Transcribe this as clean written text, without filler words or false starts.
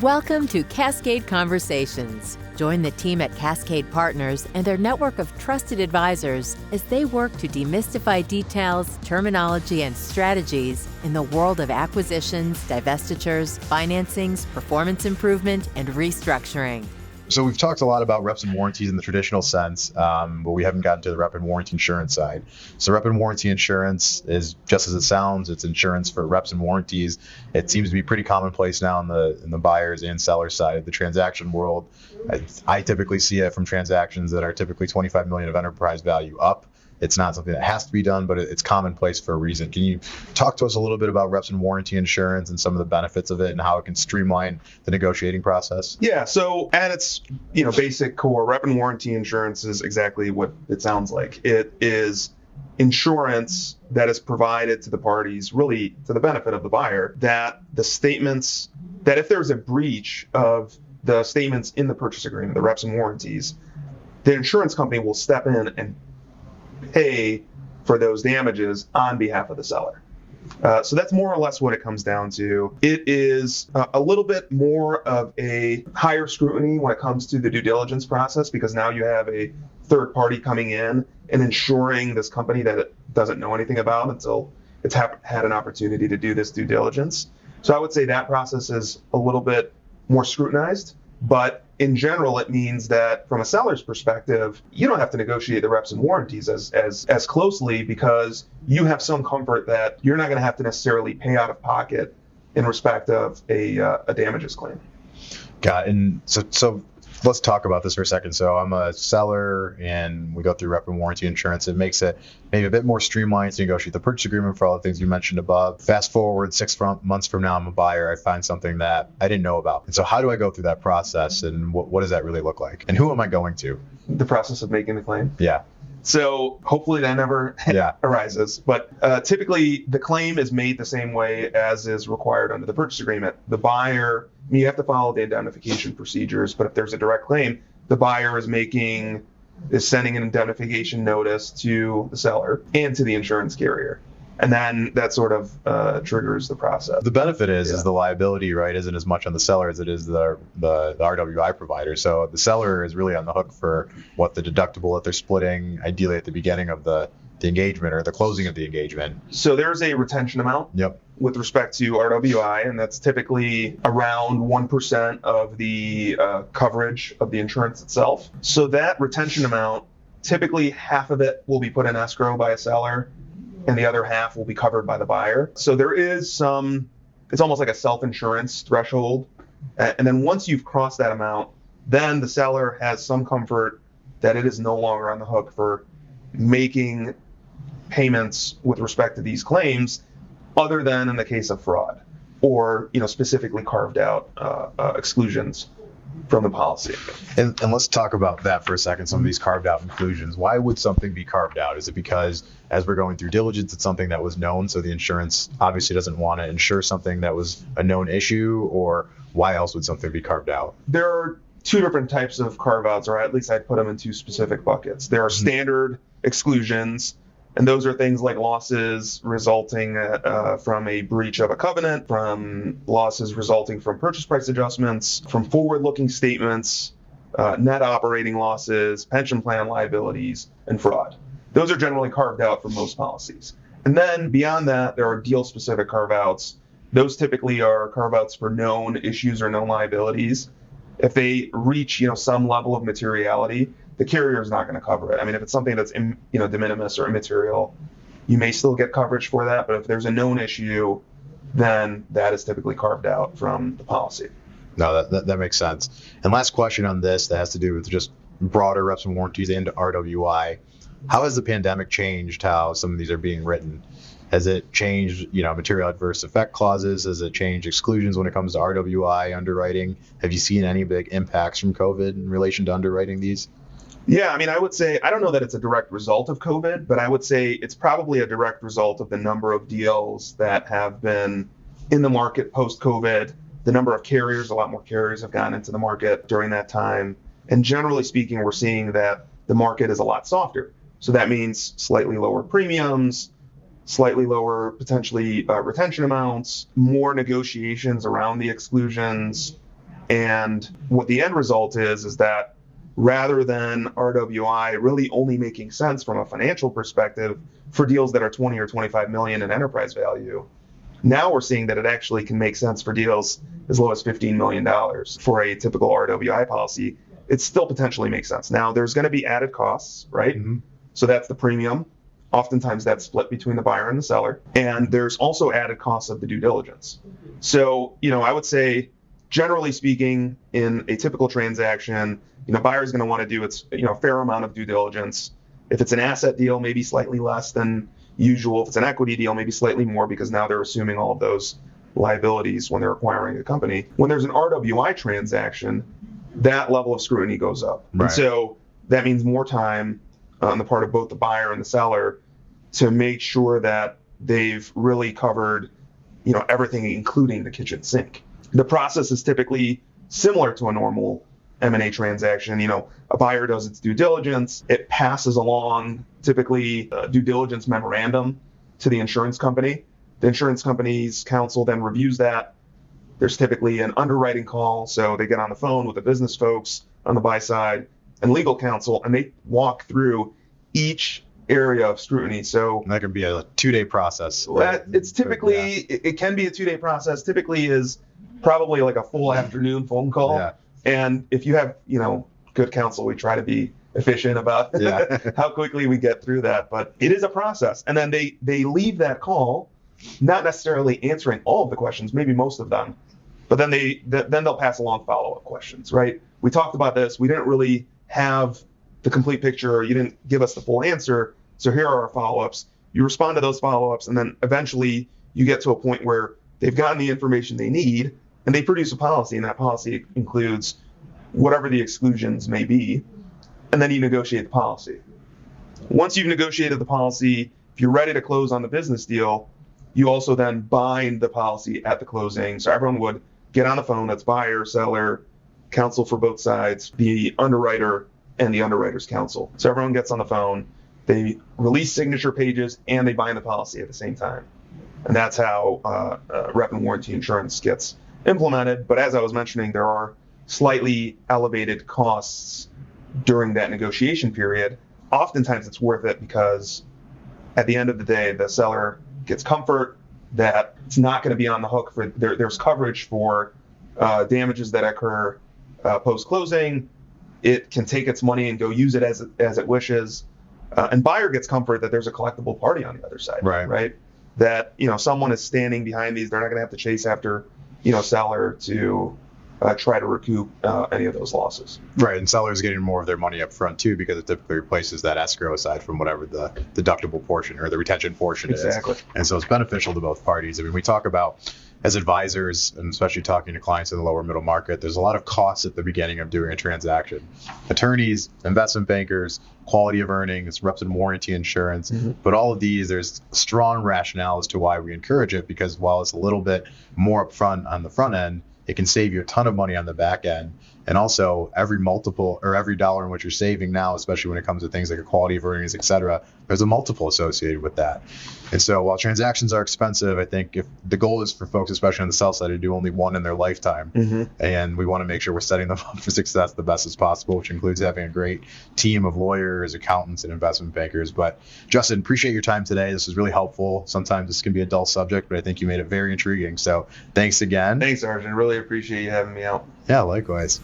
Welcome to Cascade Conversations. Join the team at Cascade Partners and their network of trusted advisors as they work to demystify details, terminology, and strategies in the world of acquisitions, divestitures, financings, performance improvement, and restructuring. So we've talked a lot about reps and warranties in the traditional sense, but we haven't gotten to the rep and warranty insurance side. So rep and warranty insurance is just as it sounds. It's insurance for reps and warranties. It seems to be pretty commonplace now in the buyers and sellers side of the transaction world. I typically see it from transactions that are typically 25 million of enterprise value up. It's not something that has to be done, but it's commonplace for a reason. Can you talk to us a little bit about reps and warranty insurance and some of the benefits of it and how it can streamline the negotiating process? Yeah, so at its basic core, rep and warranty insurance is exactly what it sounds like. It is insurance that is provided to the parties, really to the benefit of the buyer, that the statements, that if there's a breach of the statements in the purchase agreement, the reps and warranties, the insurance company will step in and pay for those damages on behalf of the seller. So that's more or less what it comes down to. It is a little bit more of a higher scrutiny when it comes to the due diligence process, because now you have a third party coming in and insuring this company that it doesn't know anything about until it's had an opportunity to do this due diligence. So I would say that process is a little bit more scrutinized, but in general, it means that from a seller's perspective, you don't have to negotiate the reps and warranties as closely, because you have some comfort that you're not going to have to necessarily pay out of pocket in respect of a damages claim. Got it. And so let's talk about this for a second. So I'm a seller and we go through rep and warranty insurance. It makes it maybe a bit more streamlined to negotiate the purchase agreement for all the things you mentioned above. Fast forward 6 months from now, I'm a buyer. I find something that I didn't know about. And so how do I go through that process, and what does that really look like? And who am I going to? The process of making the claim? Yeah. So hopefully that never arises. But typically the claim is made the same way as is required under the purchase agreement. The buyer, you have to follow the indemnification procedures, but if there's a direct claim, the buyer is sending an indemnification notice to the seller and to the insurance carrier. And then that sort of triggers the process. The benefit is the liability, right, isn't as much on the seller as it is the RWI provider. So the seller is really on the hook for what the deductible that they're splitting, ideally at the beginning of the engagement or the closing of the engagement. So there's a retention amount with respect to RWI, and that's typically around 1% of the coverage of the insurance itself. So that retention amount, typically half of it will be put in escrow by a seller, and the other half will be covered by the buyer. So there is it's almost like a self-insurance threshold. And then once you've crossed that amount, then the seller has some comfort that it is no longer on the hook for making payments with respect to these claims, other than in the case of fraud or specifically carved out exclusions from the policy. And let's talk about that for a second, some of these carved out inclusions. Why would something be carved out? Is it because as we're going through diligence, it's something that was known, so the insurance obviously doesn't want to insure something that was a known issue, or why else would something be carved out? There are two different types of carve outs, or at least I'd put them in two specific buckets. There are standard exclusions, and those are things like losses resulting from a breach of a covenant, from losses resulting from purchase price adjustments, from forward-looking statements, net operating losses, pension plan liabilities, and fraud. Those are generally carved out for most policies. And then beyond that, there are deal-specific carve-outs. Those typically are carve-outs for known issues or known liabilities. If they reach some level of materiality, the carrier is not going to cover it. I mean, if it's something that's de minimis or immaterial, you may still get coverage for that. But if there's a known issue, then that is typically carved out from the policy. No, that makes sense. And last question on this that has to do with just broader reps and warranties and RWI. How has the pandemic changed how some of these are being written? Has it changed, material adverse effect clauses? Has it changed exclusions when it comes to RWI underwriting? Have you seen any big impacts from COVID in relation to underwriting these? Yeah, I mean, I would say, I don't know that it's a direct result of COVID, but I would say it's probably a direct result of the number of deals that have been in the market post-COVID. The number of carriers, a lot more carriers have gone into the market during that time. And generally speaking, we're seeing that the market is a lot softer. So that means slightly lower premiums, slightly lower potentially retention amounts, more negotiations around the exclusions, And what the end result is that rather than RWI really only making sense from a financial perspective for deals that are 20 or 25 million in enterprise value, now we're seeing that it actually can make sense for deals as low as $15 million for a typical RWI policy. It still potentially makes sense. Now, there's going to be added costs, right? Mm-hmm. So that's the premium. Oftentimes that's split between the buyer and the seller. And there's also added costs of the due diligence. So, I would say, generally speaking, in a typical transaction, buyer is going to want to do a fair amount of due diligence. If it's an asset deal, maybe slightly less than usual. If it's an equity deal, maybe slightly more, because now they're assuming all of those liabilities when they're acquiring a company. When there's an RWI transaction, that level of scrutiny goes up. Right. And so that means more time on the part of both the buyer and the seller to make sure that they've really covered, everything, including the kitchen sink. The process is typically similar to a normal M&A transaction. A buyer does its due diligence. It passes along typically a due diligence memorandum to the insurance company. The insurance company's counsel then reviews that. There's typically an underwriting call. So they get on the phone with the business folks on the buy side and legal counsel, and they walk through each area of scrutiny. So that can be a 2-day process. It's typically, it can be a 2-day process. Typically is probably like a full afternoon phone call. Yeah. And if you have, good counsel, we try to be efficient about how quickly we get through that. But it is a process. And then they leave that call, not necessarily answering all of the questions, maybe most of them, but then they'll pass along follow-up questions, right? We talked about this. We didn't really have the complete picture. You didn't give us the full answer. So here are our follow-ups. You respond to those follow-ups, and then eventually you get to a point where they've gotten the information they need, and they produce a policy, and that policy includes whatever the exclusions may be, and then you negotiate the policy. Once you've negotiated the policy, if you're ready to close on the business deal, you also then bind the policy at the closing. So everyone would get on the phone. That's buyer, seller, counsel for both sides, the underwriter, and the underwriter's counsel. So everyone gets on the phone. They release signature pages, and they bind the policy at the same time. And that's how rep and warranty insurance gets implemented. But as I was mentioning, there are slightly elevated costs during that negotiation period. Oftentimes it's worth it because at the end of the day, the seller gets comfort that it's not going to be on the hook for there's coverage for damages that occur post-closing. It can take its money and go use it as it wishes. And buyer gets comfort that there's a collectible party on the other side, right? That, someone is standing behind these. They're not going to have to chase after, seller to try to recoup any of those losses. Right, and sellers getting more of their money up front too, because it typically replaces that escrow aside from whatever the deductible portion or the retention portion is. And so it's beneficial to both parties. I mean, we talk about, as advisors, and especially talking to clients in the lower middle market, there's a lot of costs at the beginning of doing a transaction. Attorneys, investment bankers, quality of earnings, reps and warranty insurance, but all of these, there's strong rationale as to why we encourage it, because while it's a little bit more upfront on the front end, it can save you a ton of money on the back end. And also every multiple or every dollar in which you're saving now, especially when it comes to things like a quality of earnings, et cetera, there's a multiple associated with that. And so while transactions are expensive, I think if the goal is for folks, especially on the sell side, to do only one in their lifetime, and we want to make sure we're setting them up for success the best as possible, which includes having a great team of lawyers, accountants, and investment bankers. But Justin, appreciate your time today. This was really helpful. Sometimes this can be a dull subject, but I think you made it very intriguing. So thanks again. Thanks, Arjun. Really appreciate you having me out. Yeah, likewise.